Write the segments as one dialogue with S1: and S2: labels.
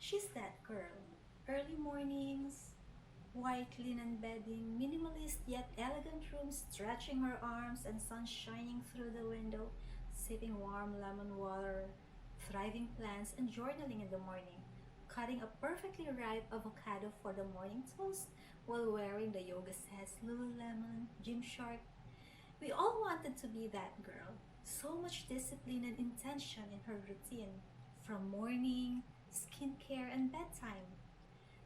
S1: She's that girl. Early mornings, white linen bedding, minimalist yet elegant room, stretching her arms and sun shining through the window, sipping warm lemon water, thriving plants, and journaling in the morning, cutting a perfectly ripe avocado for the morning toast while wearing the Yoga Says Lululemon Gymshark. We all wanted to be that girl. So much discipline and intention in her routine, from morning, skincare, and bedtime.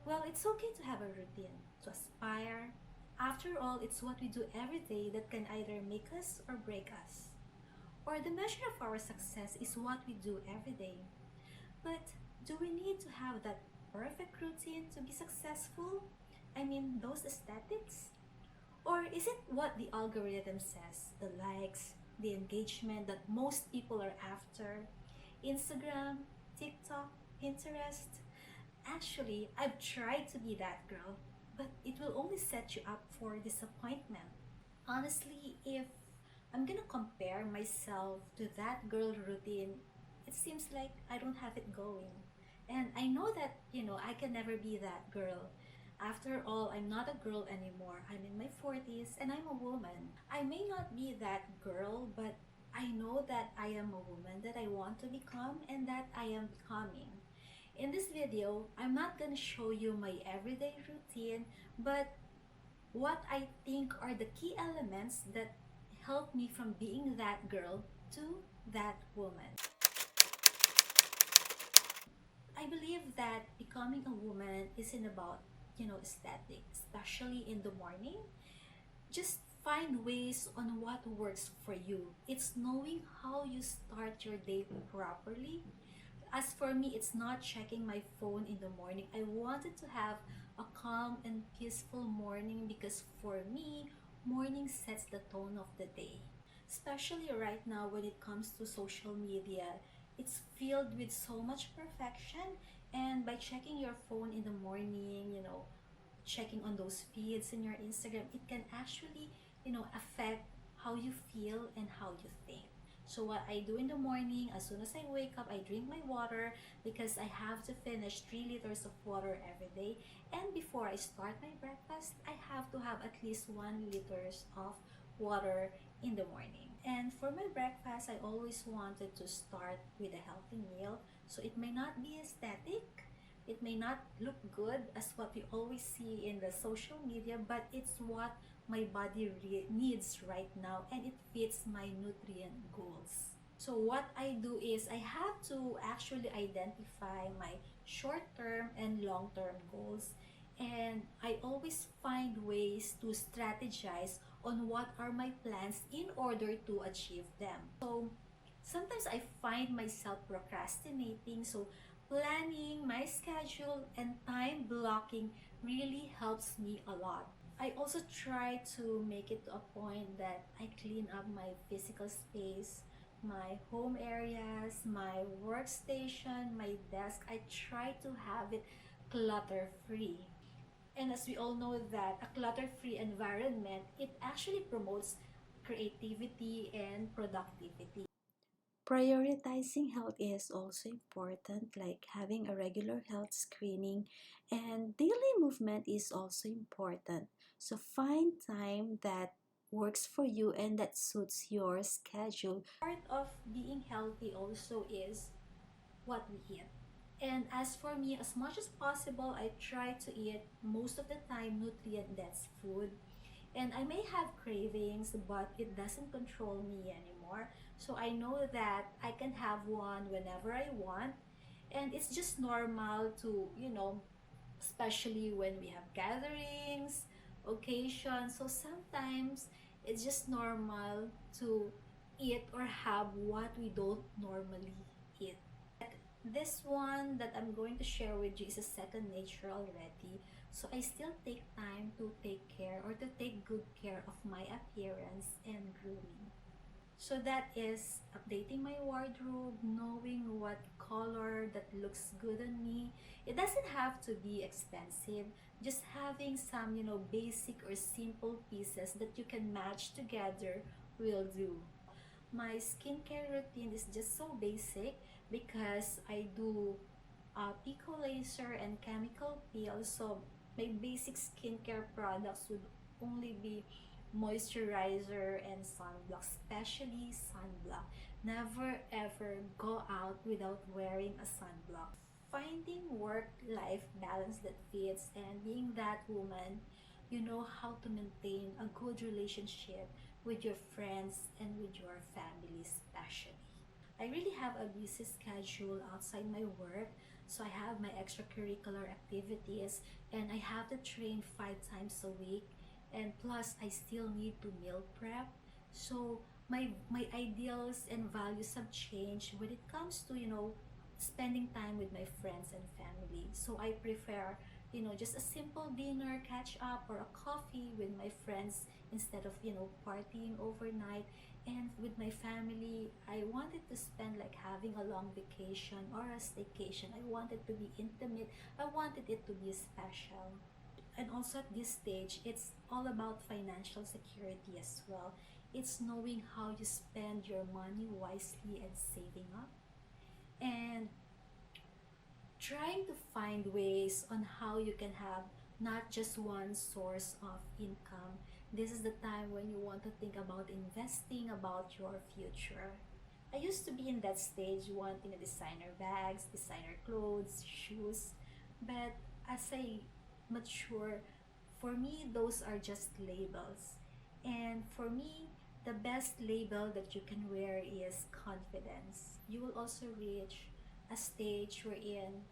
S1: Well, it's okay to have a routine, to aspire. After all, it's what we do every day that can either make us or break us. Or the measure of our success is what we do every day. But do we need to have that perfect routine to be successful? I mean, those aesthetics? Or is it what the algorithm says, the likes, the engagement that most people are after? Instagram, TikTok, Pinterest? Actually, I've tried to be that girl, but it will only set you up for disappointment. Honestly, if I'm gonna compare myself to that girl routine, it seems like I don't have it going. And I know that, I can never be that girl. After all, I'm not a girl anymore. I'm in my 40s and I'm a woman. I may not be that girl, but I know that I am a woman that I want to become and that I am becoming. In this video, I'm not gonna show you my everyday routine, but what I think are the key elements that help me from being that girl to that woman. I believe that becoming a woman isn't about, aesthetic, especially in the morning. Just find ways on what works for you. It's knowing how you start your day properly. As for me, it's not checking my phone in the morning. I wanted to have a calm and peaceful morning because for me, morning sets the tone of the day. Especially right now when it comes to social media, it's filled with so much perfection. And by checking your phone in the morning, checking on those feeds in your Instagram, it can actually, affect how you feel and how you think. So what I do in the morning, as soon as I wake up, I drink my water because I have to finish 3 liters of water every day. And before I start my breakfast, I have to have at least 1 liters of water in the morning. And for my breakfast, I always wanted to start with a healthy meal. So it may not be aesthetic, it may not look good as what we always see in the social media, but it's what my body needs right now and it fits my nutrient goals. So what I do is I have to actually identify my short-term and long-term goals, and I always find ways to strategize on what are my plans in order to achieve them. So sometimes I find myself procrastinating, so planning my schedule and time blocking really helps me a lot. I also try to make it to a point that I clean up my physical space, my home areas, my workstation, my desk. I try to have it clutter free. And as we all know that a clutter-free environment, it actually promotes creativity and productivity. Prioritizing health is also important, like having a regular health screening, and daily movement is also important. So find time that works for you and that suits your schedule. Part of being healthy also is what we eat. And as for me, as much as possible, I try to eat most of the time nutrient-dense food. And I may have cravings, but it doesn't control me anymore. So I know that I can have one whenever I want. And it's just normal to, especially when we have gatherings, occasions. So sometimes it's just normal to eat or have what we don't normally eat. This one that I'm going to share with you is a second nature already. So I still take time to take care or to take good care of my appearance and grooming. So that is updating my wardrobe, knowing what color that looks good on me. It doesn't have to be expensive. Just having some, basic or simple pieces that you can match together will do. My skincare routine is just so basic because I do pico laser and chemical peel. So my basic skincare products would only be moisturizer and sunblock, especially sunblock. Never ever go out without wearing a sunblock. Finding work-life balance that fits and being that woman, you know how to maintain a good relationship with your friends and with your family especially. I really have a busy schedule outside my work, so I have my extracurricular activities and I have to train 5 times a week, and plus I still need to meal prep. So my ideals and values have changed when it comes to, spending time with my friends and family. So I prefer, just a simple dinner, catch up, or a coffee with my friends instead of, partying overnight. And with my family, I wanted to spend like having a long vacation or a staycation. I wanted to be intimate. I wanted it to be special. And also at this stage, it's all about financial security as well. It's knowing how you spend your money wisely and saving up. And trying to find ways on how you can have not just one source of income. This is the time when you want to think about investing about your future. I used to be in that stage wanting a designer bags, designer clothes, shoes, but as I mature, for me those are just labels. And for me, the best label that you can wear is confidence. You will also reach a stage wherein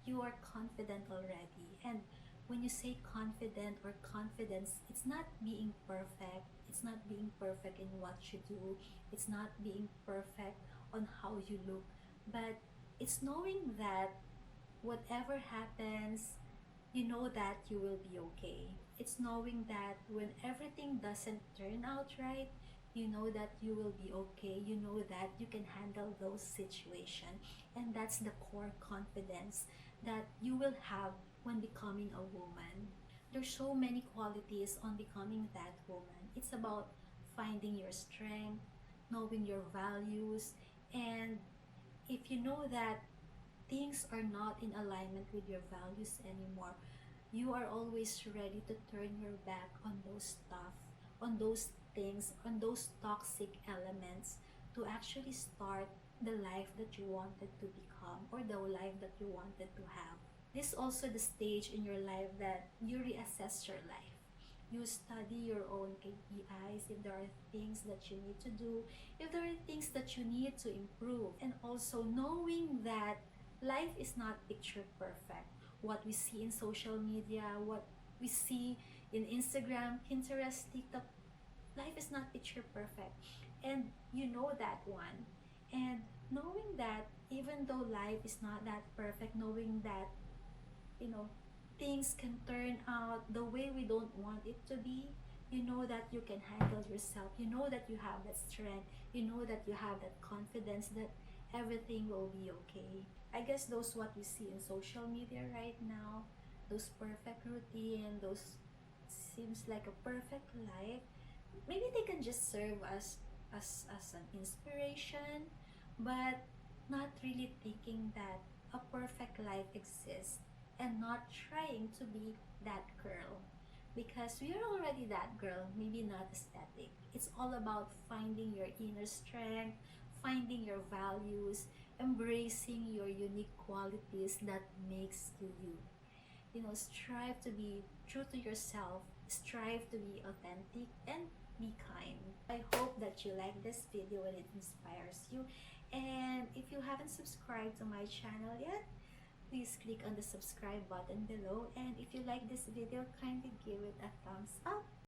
S1: you are confident already. And when you say confident or confidence, it's not being perfect. It's not being perfect in what you do. It's not being perfect on how you look. But it's knowing that whatever happens, you know that you will be okay. It's knowing that when everything doesn't turn out right, you know that you will be okay. You know that you can handle those situations. And that's the core confidence that you will have when becoming a woman. There's so many qualities on becoming that woman. It's about finding your strength, knowing your values, and if you know that things are not in alignment with your values anymore, you are always ready to turn your back on those stuff, on those things, on those toxic elements to actually start the life that you wanted to become or the life that you wanted to have. This is also the stage in your life that you reassess your life. You study your own KPIs, if there are things that you need to do, if there are things that you need to improve, and also knowing that life is not picture perfect. What we see in social media, what we see in Instagram, Pinterest, TikTok, life is not picture perfect. And you know that one. And knowing that even though life is not that perfect, knowing that, you know, things can turn out the way we don't want it to be, you know that you can handle yourself. You know that you have that strength. You know that you have that confidence that everything will be okay. I guess those what we see in social media right now, those perfect routine, those seems like a perfect life. Maybe they can just serve as an inspiration, but not really thinking that a perfect life exists and not trying to be that girl because we are already that girl, maybe not aesthetic. It's all about finding your inner strength, finding your values, embracing your unique qualities that makes you you. You know, strive to be true to yourself, strive to be authentic, and be kind. I hope that you like this video and it inspires you. And if you haven't subscribed to my channel yet, please click on the subscribe button below. And if you like this video, kindly give it a thumbs up.